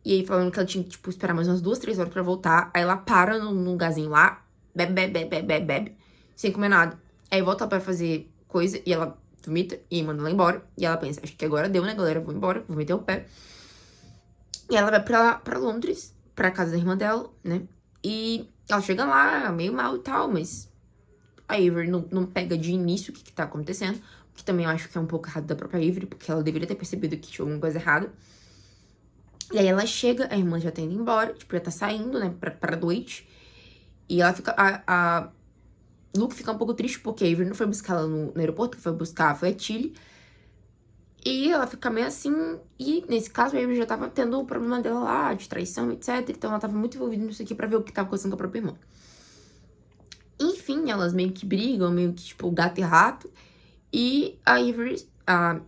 e aí falando que ela tinha que, tipo, esperar mais umas 2, 3 horas pra voltar, aí ela para num lugarzinho lá, bebe, sem comer nada. Aí volta pra fazer coisa, e ela vomita, e manda ela embora, e ela pensa, acho que agora deu, né, galera, vou embora, vou meter o pé. E ela vai pra Londres, pra casa da irmã dela, né, e ela chega lá, meio mal e tal, mas a Avery não pega de início o que tá acontecendo, o que também eu acho que é um pouco errado da própria Avery, porque ela deveria ter percebido que tinha alguma coisa errada. E aí ela chega, a irmã já tá indo embora, tipo, já tá saindo, né, pra noite. E ela fica, a Luke fica um pouco triste porque a Avery não foi buscar ela no aeroporto, que foi buscar foi a Tilly. E ela fica meio assim, e nesse caso a Avery já tava tendo o problema dela lá, de traição, etc. Então ela tava muito envolvida nisso aqui pra ver o que tava acontecendo com a própria irmã. Enfim, elas meio que brigam, meio que, tipo, gato e rato. E a Avery, a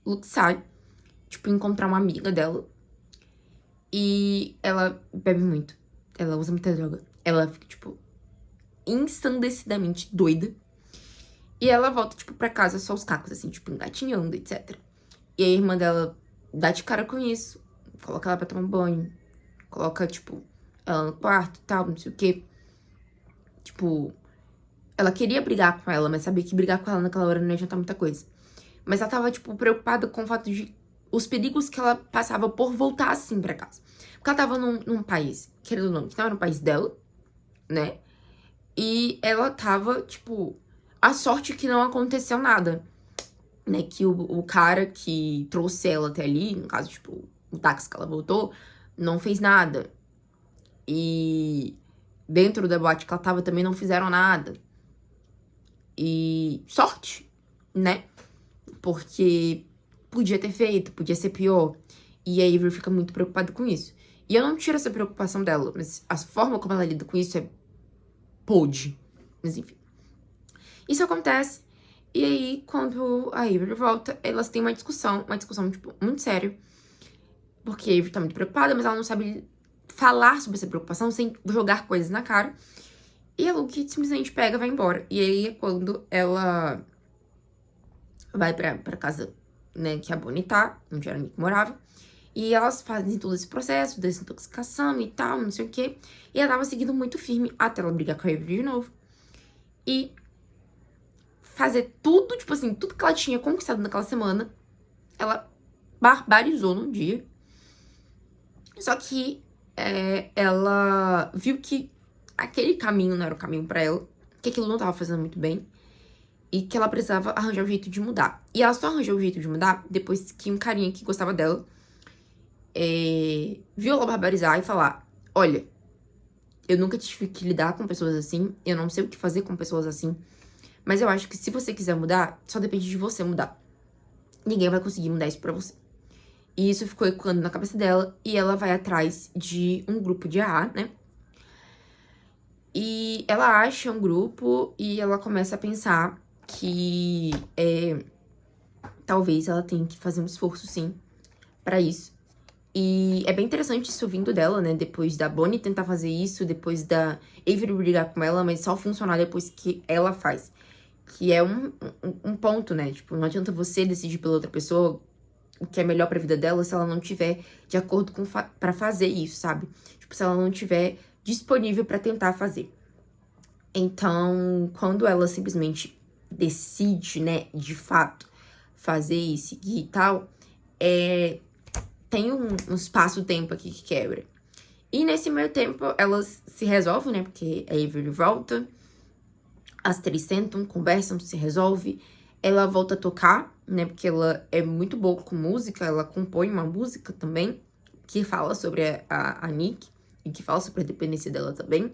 Luke sai, tipo, encontrar uma amiga dela. E ela bebe muito. Ela usa muita droga. Ela fica, tipo, ensandecidamente doida. E ela volta, tipo, pra casa só os cacos, assim, tipo, engatinhando, etc. E a irmã dela dá de cara com isso. Coloca ela pra tomar banho. Coloca, tipo, ela no quarto e tal, não sei o quê. Tipo, ela queria brigar com ela, mas sabia que brigar com ela naquela hora não ia adiantar muita coisa. Mas ela tava, tipo, preocupada com o fato de... os perigos que ela passava por voltar assim pra casa. Porque ela tava num país, querendo ou não, que não era um país dela, né? E ela tava, tipo... a sorte que não aconteceu nada, né? Que o cara que trouxe ela até ali, no caso, tipo, o táxi que ela voltou, não fez nada. E dentro da boate que ela tava também não fizeram nada. E sorte, né? Porque podia ter feito, podia ser pior. E a Avery fica muito preocupada com isso. E eu não tiro essa preocupação dela, mas a forma como ela lida com isso é podre. Mas enfim. Isso acontece. E aí, quando a Avery volta, elas têm uma discussão, tipo, muito séria. Porque a Avery tá muito preocupada, mas ela não sabe falar sobre essa preocupação sem jogar coisas na cara. E a Luke simplesmente pega e vai embora. E aí é quando ela vai pra casa, né, que a Bonnie tá, onde era a Nick morava. E elas fazem todo esse processo, desintoxicação e tal, não sei o quê. E ela tava seguindo muito firme até ela brigar com a Avery de novo. E fazer tudo, tipo assim, tudo que ela tinha conquistado naquela semana, ela barbarizou num dia. Só que ela viu que aquele caminho não era o caminho pra ela, que aquilo não tava fazendo muito bem. E que ela precisava arranjar um jeito de mudar. E ela só arranjou o jeito de mudar depois que um carinha que gostava dela viu ela barbarizar e falar: olha, eu nunca tive que lidar com pessoas assim, eu não sei o que fazer com pessoas assim, mas eu acho que se você quiser mudar, só depende de você mudar. Ninguém vai conseguir mudar isso pra você. E isso ficou ecoando na cabeça dela, e ela vai atrás de um grupo de AA, né? E ela acha um grupo e ela começa a pensar que talvez ela tenha que fazer um esforço, sim, pra isso. E é bem interessante isso vindo dela, né? Depois da Bonnie tentar fazer isso, depois da Avery brigar com ela, mas só funcionar depois que ela faz. Que é um ponto, né? Tipo, não adianta você decidir pela outra pessoa o que é melhor pra vida dela se ela não tiver de acordo com pra fazer isso, sabe? Tipo, se ela não tiver disponível pra tentar fazer. Então, quando ela simplesmente decide, né, de fato, fazer e seguir e tal, tem um espaço-tempo aqui que quebra. E nesse meio tempo, elas se resolvem, né, porque a Avery volta, as três sentam, conversam, se resolve. Ela volta a tocar, né, porque ela é muito boa com música, ela compõe uma música também, que fala sobre a Nick, e que fala sobre a dependência dela também.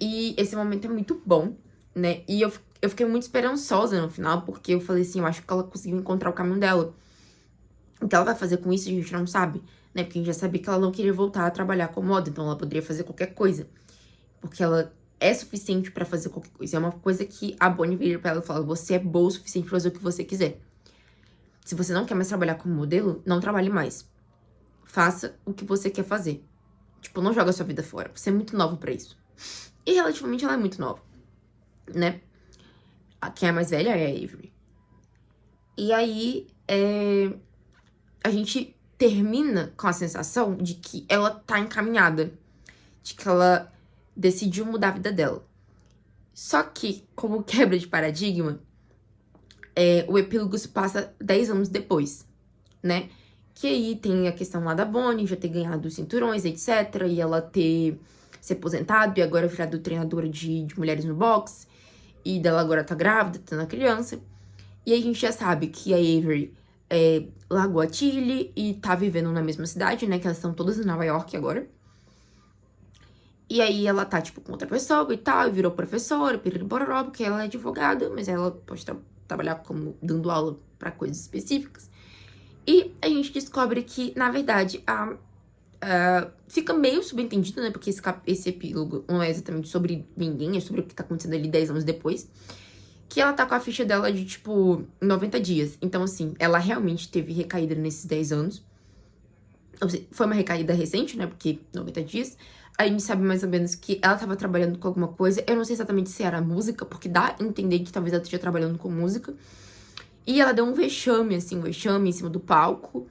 E esse momento é muito bom, né? E eu fiquei muito esperançosa no final, porque eu falei assim, eu acho que ela conseguiu encontrar o caminho dela. O que ela vai fazer com isso, a gente não sabe, né? Porque a gente já sabia que ela não queria voltar a trabalhar com moda, então ela poderia fazer qualquer coisa. Porque ela é suficiente pra fazer qualquer coisa. É uma coisa que a Bonnie vira pra ela e fala, você é boa o suficiente pra fazer o que você quiser. Se você não quer mais trabalhar como modelo, não trabalhe mais. Faça o que você quer fazer. Tipo, não joga sua vida fora. Você é muito nova pra isso. E relativamente ela é muito nova, né? Quem é mais velha é a Avery. E aí, a gente termina com a sensação de que ela tá encaminhada. De que ela decidiu mudar a vida dela. Só que, como quebra de paradigma, o epílogo se passa 10 anos depois, né? Que aí tem a questão lá da Bonnie já ter ganhado os cinturões, etc. E ela ter se aposentado e agora virado treinadora de mulheres no boxe. E dela agora tá grávida, tendo a criança. E aí a gente já sabe que a Avery largou a Tilly e tá vivendo na mesma cidade, né? Que elas estão todas em Nova York agora. E aí ela tá, tipo, com outra pessoa e tal, e virou professora, piriribororó, porque ela é advogada, mas ela pode trabalhar como dando aula pra coisas específicas. E a gente descobre que, na verdade, fica meio subentendido, né? Porque esse epílogo não é exatamente sobre ninguém, é sobre o que tá acontecendo ali 10 anos depois. que ela tá com a ficha dela de, tipo, 90 dias. Então, assim, ela realmente teve recaída nesses 10 anos. Foi uma recaída recente, né? Porque 90 dias. A gente sabe mais ou menos que ela tava trabalhando com alguma coisa. Eu não sei exatamente se era música, porque dá a entender que talvez ela esteja trabalhando com música. E ela deu um vexame, assim, um vexame em cima do palco.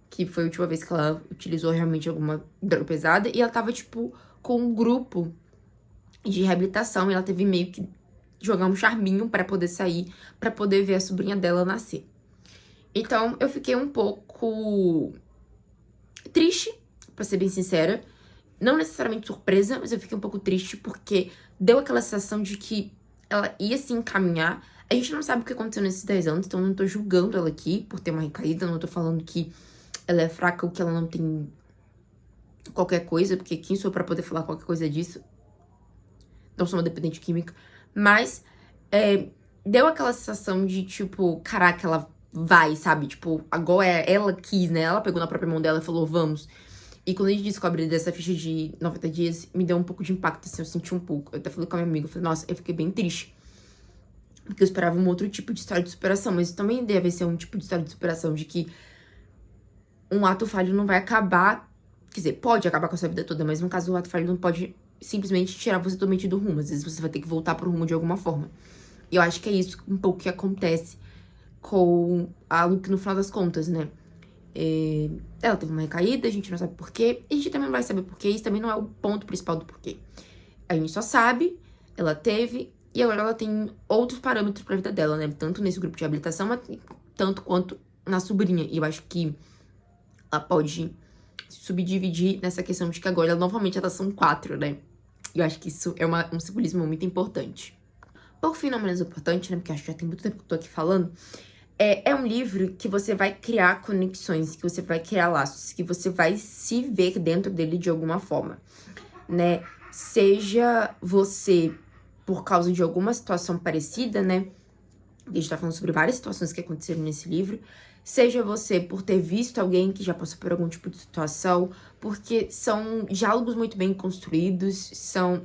Que foi a última vez que ela utilizou realmente alguma droga pesada. E ela tava, tipo, com um grupo de reabilitação. E ela teve meio que jogar um charminho pra poder sair, pra poder ver a sobrinha dela nascer. Então, eu fiquei um pouco triste, pra ser bem sincera. Não necessariamente surpresa, mas eu fiquei um pouco triste porque deu aquela sensação de que ela ia se encaminhar. A gente não sabe o que aconteceu nesses 10 anos, então eu não tô julgando ela aqui por ter uma recaída, não tô falando que ela é fraca ou que ela não tem qualquer coisa, porque quem sou pra poder falar qualquer coisa disso? Não sou uma dependente química. Mas deu aquela sensação de, tipo, caraca, ela vai, sabe? Tipo, agora ela quis, né? Ela pegou na própria mão dela e falou, vamos. E quando a gente descobre dessa ficha de 90 dias, me deu um pouco de impacto, assim, eu senti um pouco. Eu até falei com a minha amiga, eu falei, nossa, eu fiquei bem triste. Porque eu esperava um outro tipo de história de superação, mas também deve ser um tipo de história de superação de que um ato falho não vai acabar, quer dizer, pode acabar com a sua vida toda, mas no caso o ato falho não pode simplesmente tirar você totalmente do rumo. Às vezes você vai ter que voltar pro rumo de alguma forma. E eu acho que é isso um pouco que acontece com a Luke no final das contas, né? Ela teve uma recaída, a gente não sabe porquê. E a gente também não vai saber porquê, isso também não é o ponto principal do porquê. A gente só sabe, ela teve, e agora ela tem outros parâmetros pra vida dela, né? Tanto nesse grupo de reabilitação, mas tanto quanto na sobrinha. E eu acho que ela pode subdividir nessa questão de que agora, novamente, elas são 4, né? E eu acho que isso é um simbolismo muito importante. Por fim, não menos importante, né? Porque acho que já tem muito tempo que eu tô aqui falando. É um livro que você vai criar conexões, que você vai criar laços, que você vai se ver dentro dele de alguma forma, né? Seja você por causa de alguma situação parecida, né? A gente tá falando sobre várias situações que aconteceram nesse livro. Seja você por ter visto alguém que já passou por algum tipo de situação, porque são diálogos muito bem construídos,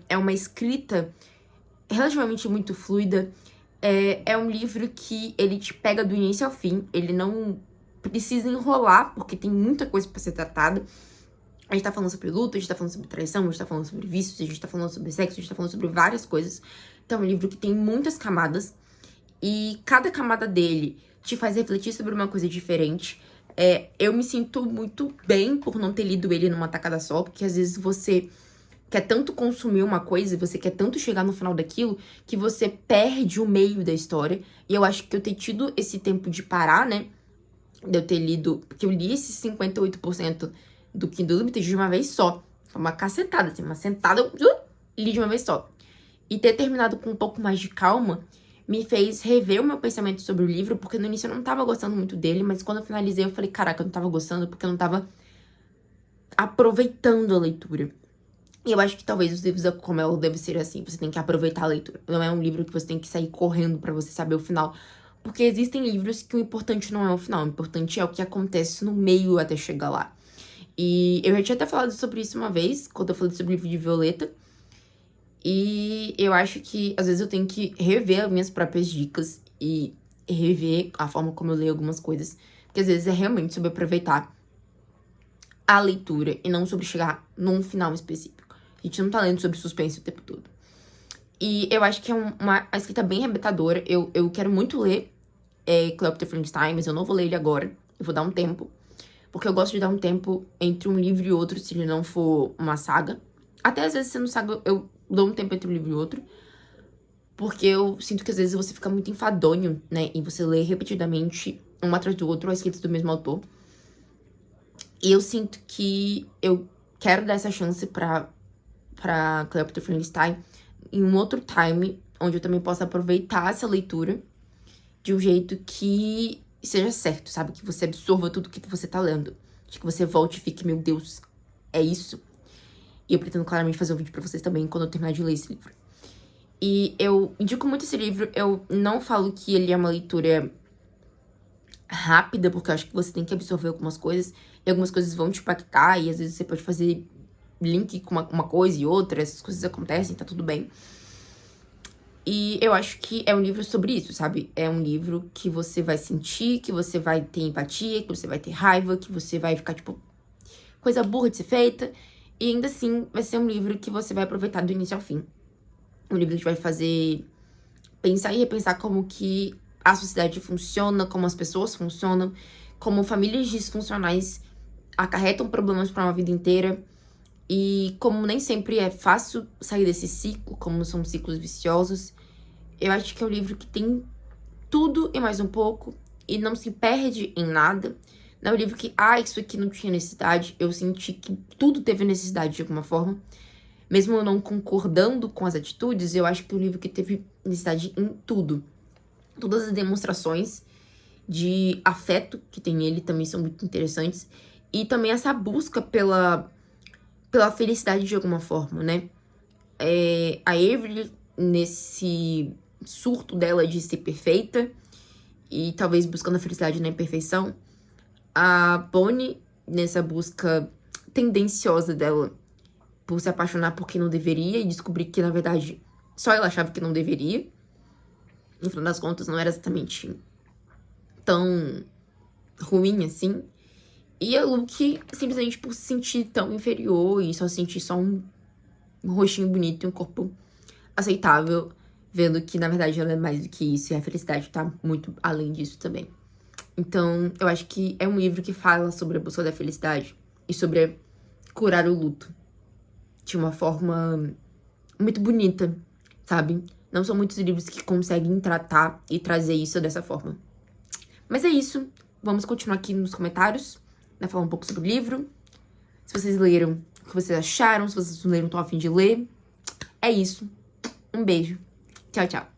é uma escrita relativamente muito fluida. É um livro que ele te pega do início ao fim, ele não precisa enrolar, porque tem muita coisa pra ser tratada. A gente tá falando sobre luta, a gente tá falando sobre traição, a gente tá falando sobre vícios, a gente tá falando sobre sexo, a gente tá falando sobre várias coisas. Então é um livro que tem muitas camadas, e cada camada dele te faz refletir sobre uma coisa diferente. Eu me sinto muito bem por não ter lido ele numa tacada só, porque às vezes você quer tanto consumir uma coisa, você quer tanto chegar no final daquilo, que você perde o meio da história. E eu acho que eu ter tido esse tempo de parar, né, de eu ter lido, porque eu li esses 58% do Kindle Unlimited de uma vez só. Foi uma cacetada, assim, uma sentada, eu li de uma vez só. E ter terminado com um pouco mais de calma me fez rever o meu pensamento sobre o livro, porque no início eu não tava gostando muito dele, mas quando eu finalizei eu falei, caraca, eu não tava gostando porque eu não tava aproveitando a leitura. E eu acho que talvez os livros da Cocomelo devem ser assim, você tem que aproveitar a leitura. Não é um livro que você tem que sair correndo pra você saber o final. Porque existem livros que o importante não é o final, o importante é o que acontece no meio até chegar lá. E eu já tinha até falado sobre isso uma vez, quando eu falei sobre o livro de Violeta. E eu acho que, às vezes, eu tenho que rever as minhas próprias dicas e rever a forma como eu leio algumas coisas. Porque, às vezes, é realmente sobre aproveitar a leitura e não sobre chegar num final específico. A gente não tá lendo sobre suspense o tempo todo. E eu acho que é uma escrita bem arrebatadora. Eu quero muito ler Cleopatra Frankenstein, mas eu não vou ler ele agora. Eu vou dar um tempo. Porque eu gosto de dar um tempo entre um livro e outro, se ele não for uma saga. Até às vezes, sendo saga, eu dou um tempo entre um livro e outro. Porque eu sinto que às vezes você fica muito enfadonho, né? E você lê repetidamente, um atrás do outro, a escrita do mesmo autor. E eu sinto que eu quero dar essa chance pra Cleopatra Frankenstein em um outro time, onde eu também possa aproveitar essa leitura de um jeito que seja certo, sabe? Que você absorva tudo que você tá lendo. De que você volte e fique, meu Deus, é isso? E eu pretendo claramente fazer um vídeo pra vocês também quando eu terminar de ler esse livro. E eu indico muito esse livro. Eu não falo que ele é uma leitura rápida, porque eu acho que você tem que absorver algumas coisas. E algumas coisas vão te impactar. E às vezes você pode fazer link com uma coisa e outra. Essas coisas acontecem, tá tudo bem. E eu acho que é um livro sobre isso, sabe? É um livro que você vai sentir, que você vai ter empatia, que você vai ter raiva, que você vai ficar, tipo, coisa burra de ser feita. E ainda assim, vai ser um livro que você vai aproveitar do início ao fim. Um livro que vai fazer pensar e repensar como que a sociedade funciona, como as pessoas funcionam, como famílias disfuncionais acarretam problemas para uma vida inteira. E como nem sempre é fácil sair desse ciclo, como são ciclos viciosos, eu acho que é um livro que tem tudo e mais um pouco, e não se perde em nada. Não é um livro que, isso aqui não tinha necessidade. Eu senti que tudo teve necessidade de alguma forma. Mesmo eu não concordando com as atitudes, eu acho que é um livro que teve necessidade em tudo. Todas as demonstrações de afeto que tem nele também são muito interessantes. E também essa busca pela felicidade de alguma forma, né? A Avery, nesse surto dela de ser perfeita e talvez buscando a felicidade na imperfeição. A Bonnie, nessa busca tendenciosa dela por se apaixonar por quem não deveria e descobrir que, na verdade, só ela achava que não deveria. No final das contas, não era exatamente tão ruim assim. E a Luke, simplesmente por se sentir tão inferior e só sentir só um rostinho bonito e um corpo aceitável, vendo que, na verdade, ela é mais do que isso e a felicidade tá muito além disso também. Então, eu acho que é um livro que fala sobre a busca da felicidade e sobre curar o luto de uma forma muito bonita, sabe? Não são muitos livros que conseguem tratar e trazer isso dessa forma. Mas é isso. Vamos continuar aqui nos comentários, né? Falar um pouco sobre o livro. Se vocês leram, o que vocês acharam. Se vocês não leram, estão a fim de ler. É isso. Um beijo. Tchau, tchau.